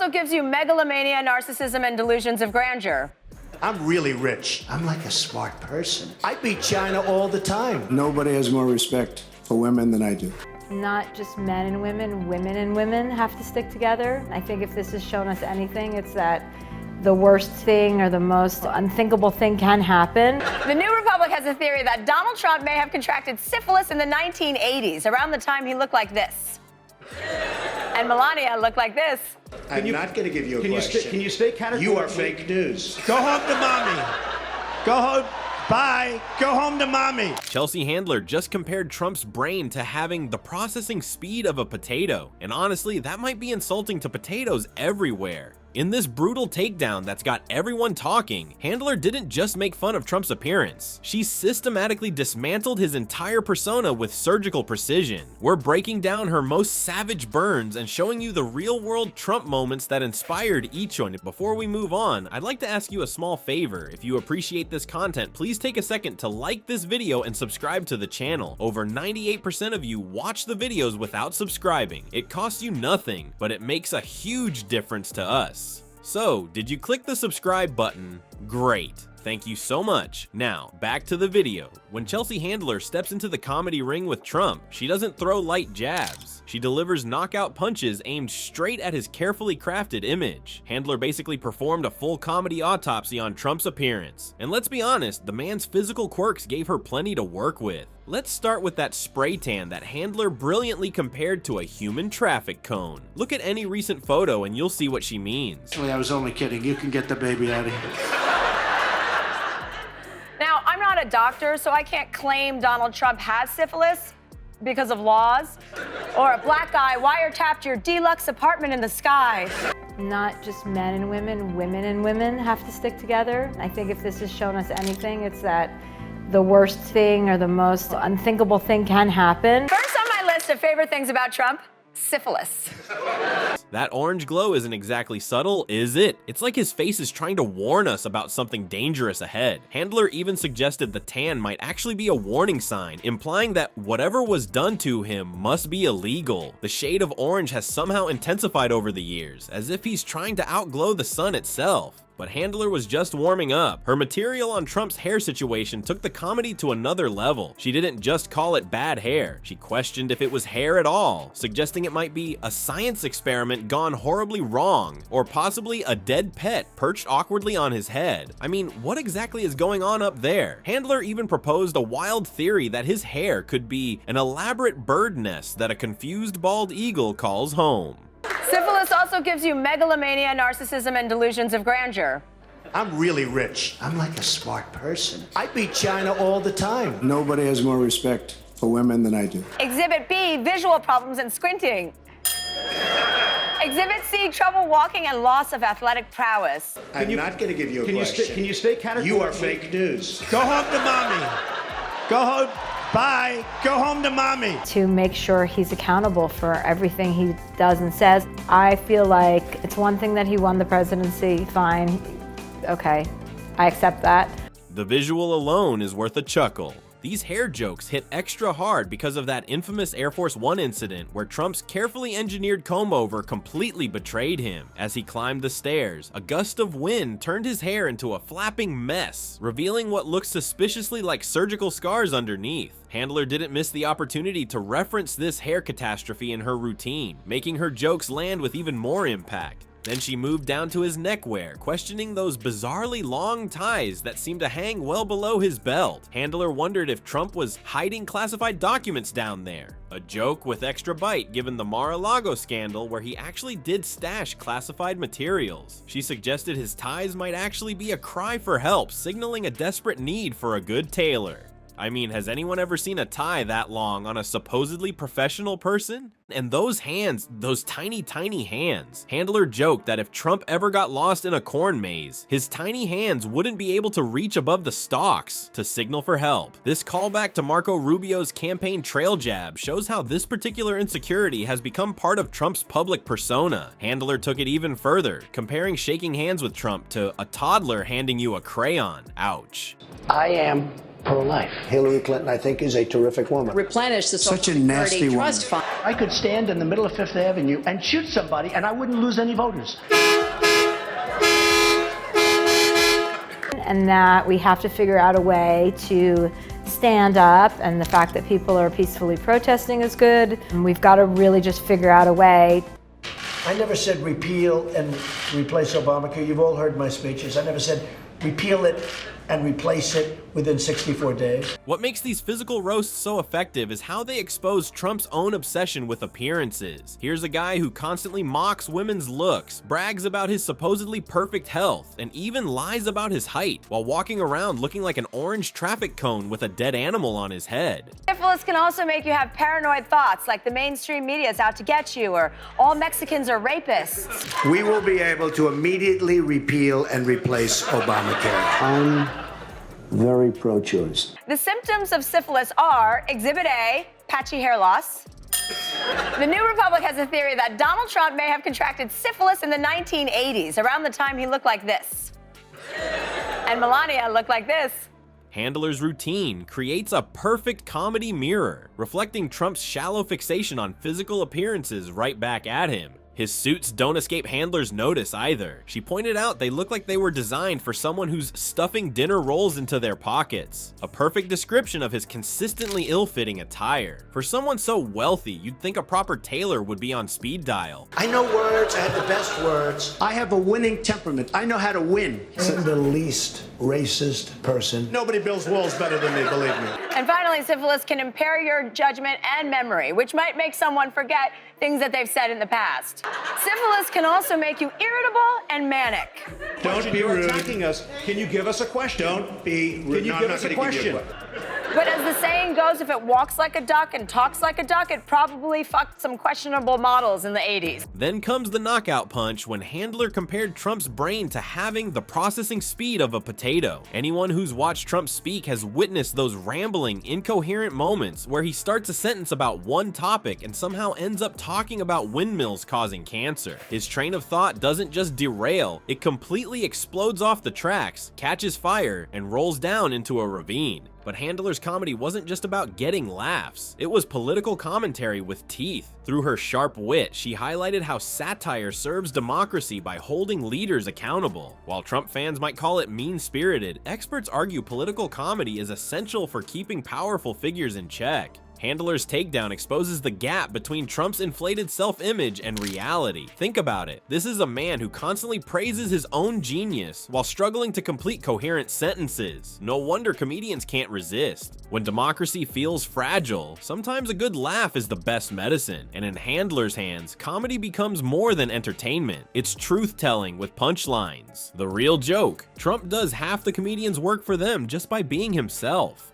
also gives you megalomania, narcissism, and delusions of grandeur. I'm really rich. I'm like a smart person. I beat China all the time. Nobody has more respect for women than I do. Not just men and women have to stick together. I think if this has shown us anything, it's that the worst thing or the most unthinkable thing can happen. The New Republic has a theory that Donald Trump may have contracted syphilis in the 1980s, around the time he looked like this. And Melania looked like this. I'm not going to give you a question. Can you stay categorically? You are fake news. Go home to mommy. Go home. Bye. Go home to mommy. Chelsea Handler just compared Trump's brain to having the processing speed of a potato. And honestly, that might be insulting to potatoes everywhere. In this brutal takedown that's got everyone talking, Handler didn't just make fun of Trump's appearance. She systematically dismantled his entire persona with surgical precision. We're breaking down her most savage burns and showing you the real-world Trump moments that inspired each one. Before we move on, I'd like to ask you a small favor. If you appreciate this content, please take a second to like this video and subscribe to the channel. Over 98% of you watch the videos without subscribing. It costs you nothing, but it makes a huge difference to us. So, did you click the subscribe button? Great. Thank you so much. Now, back to the video. When Chelsea Handler steps into the comedy ring with Trump, she doesn't throw light jabs. She delivers knockout punches aimed straight at his carefully crafted image. Handler basically performed a full comedy autopsy on Trump's appearance. And let's be honest, the man's physical quirks gave her plenty to work with. Let's start with that spray tan that Handler brilliantly compared to a human traffic cone. Look at any recent photo and you'll see what she means. Actually, I was only kidding. You can get the baby out of here. Now, I'm not a doctor, so I can't claim Donald Trump has syphilis because of laws, or a black guy wiretapped your deluxe apartment in the sky. Not just men and women have to stick together. I think if this has shown us anything, it's that the worst thing or the most unthinkable thing can happen. First on my list of favorite things about Trump, syphilis. That orange glow isn't exactly subtle, is it? It's like his face is trying to warn us about something dangerous ahead. Handler even suggested the tan might actually be a warning sign, implying that whatever was done to him must be illegal. The shade of orange has somehow intensified over the years, as if he's trying to outglow the sun itself. But Handler was just warming up. Her material on Trump's hair situation took the comedy to another level. She didn't just call it bad hair. She questioned if it was hair at all, suggesting it might be a science experiment gone horribly wrong, or possibly a dead pet perched awkwardly on his head. I mean, what exactly is going on up there? Handler even proposed a wild theory that his hair could be an elaborate bird nest that a confused bald eagle calls home. Syphilis also gives you megalomania, narcissism, and delusions of grandeur. I'm really rich. I'm like a smart person. I beat China all the time. Nobody has more respect for women than I do. Exhibit B, visual problems and squinting. Exhibit C, trouble walking and loss of athletic prowess. I'm not going to give you a question. Can you stay categorically? You are fake news. Go home to mommy. Go home. Bye. Go home to mommy. To make sure he's accountable for everything he does and says. I feel like it's one thing that he won the presidency, fine, okay, I accept that. The visual alone is worth a chuckle. These hair jokes hit extra hard because of that infamous Air Force One incident where Trump's carefully engineered comb-over completely betrayed him. As he climbed the stairs, a gust of wind turned his hair into a flapping mess, revealing what looks suspiciously like surgical scars underneath. Handler didn't miss the opportunity to reference this hair catastrophe in her routine, making her jokes land with even more impact. Then she moved down to his neckwear, questioning those bizarrely long ties that seemed to hang well below his belt. Handler wondered if Trump was hiding classified documents down there. A joke with extra bite given the Mar-a-Lago scandal where he actually did stash classified materials. She suggested his ties might actually be a cry for help, signaling a desperate need for a good tailor. I mean, has anyone ever seen a tie that long on a supposedly professional person? And those hands, those tiny, tiny hands. Handler joked that if Trump ever got lost in a corn maze, his tiny hands wouldn't be able to reach above the stalks to signal for help. This callback to Marco Rubio's campaign trail jab shows how this particular insecurity has become part of Trump's public persona. Handler took it even further, comparing shaking hands with Trump to a toddler handing you a crayon. Ouch. I am pro-life. Hillary Clinton, I think, is a terrific woman. Replenish the Social Such a nasty Security woman. Trust Fund. I could stand in the middle of Fifth Avenue and shoot somebody, and I wouldn't lose any voters. And that we have to figure out a way to stand up, and the fact that people are peacefully protesting is good. And we've got to really just figure out a way. I never said repeal and replace Obamacare. You've all heard my speeches. I never said repeal it and replace it within 64 days. What makes these physical roasts so effective is how they expose Trump's own obsession with appearances. Here's a guy who constantly mocks women's looks, brags about his supposedly perfect health, and even lies about his height while walking around looking like an orange traffic cone with a dead animal on his head. Syphilis can also make you have paranoid thoughts like the mainstream media is out to get you or all Mexicans are rapists. We will be able to immediately repeal and replace Obamacare. I'm very pro-choice. The symptoms of syphilis are Exhibit A, patchy hair loss. The New Republic has a theory that Donald Trump may have contracted syphilis in the 1980s, around the time he looked like this. And Melania looked like this. Handler's routine creates a perfect comedy mirror, reflecting Trump's shallow fixation on physical appearances right back at him. His suits don't escape Handler's notice either. She pointed out they look like they were designed for someone who's stuffing dinner rolls into their pockets. A perfect description of his consistently ill-fitting attire. For someone so wealthy, you'd think a proper tailor would be on speed dial. I know words. I have the best words. I have a winning temperament. I know how to win. I'm the least racist person. Nobody builds walls better than me, believe me. And finally, syphilis can impair your judgment and memory, which might make someone forget things that they've said in the past. Syphilis can also make you irritable and manic. Don't be rude. Attacking us. Can you give us a question? Don't be rude. Can you No, give I'm us not a gonna give you question? But as the saying goes, if it walks like a duck and talks like a duck, it probably fucked some questionable models in the 80s. Then comes the knockout punch when Handler compared Trump's brain to having the processing speed of a potato. Anyone who's watched Trump speak has witnessed those rambling, incoherent moments where he starts a sentence about one topic and somehow ends up talking about windmills causing cancer. His train of thought doesn't just derail, it completely explodes off the tracks, catches fire, and rolls down into a ravine. But Handler's comedy wasn't just about getting laughs. It was political commentary with teeth. Through her sharp wit, she highlighted how satire serves democracy by holding leaders accountable. While Trump fans might call it mean-spirited, experts argue political comedy is essential for keeping powerful figures in check. Handler's takedown exposes the gap between Trump's inflated self-image and reality. Think about it. This is a man who constantly praises his own genius while struggling to complete coherent sentences. No wonder comedians can't resist. When democracy feels fragile, sometimes a good laugh is the best medicine. And in Handler's hands, comedy becomes more than entertainment. It's truth-telling with punchlines. The real joke. Trump does half the comedian's work for them just by being himself.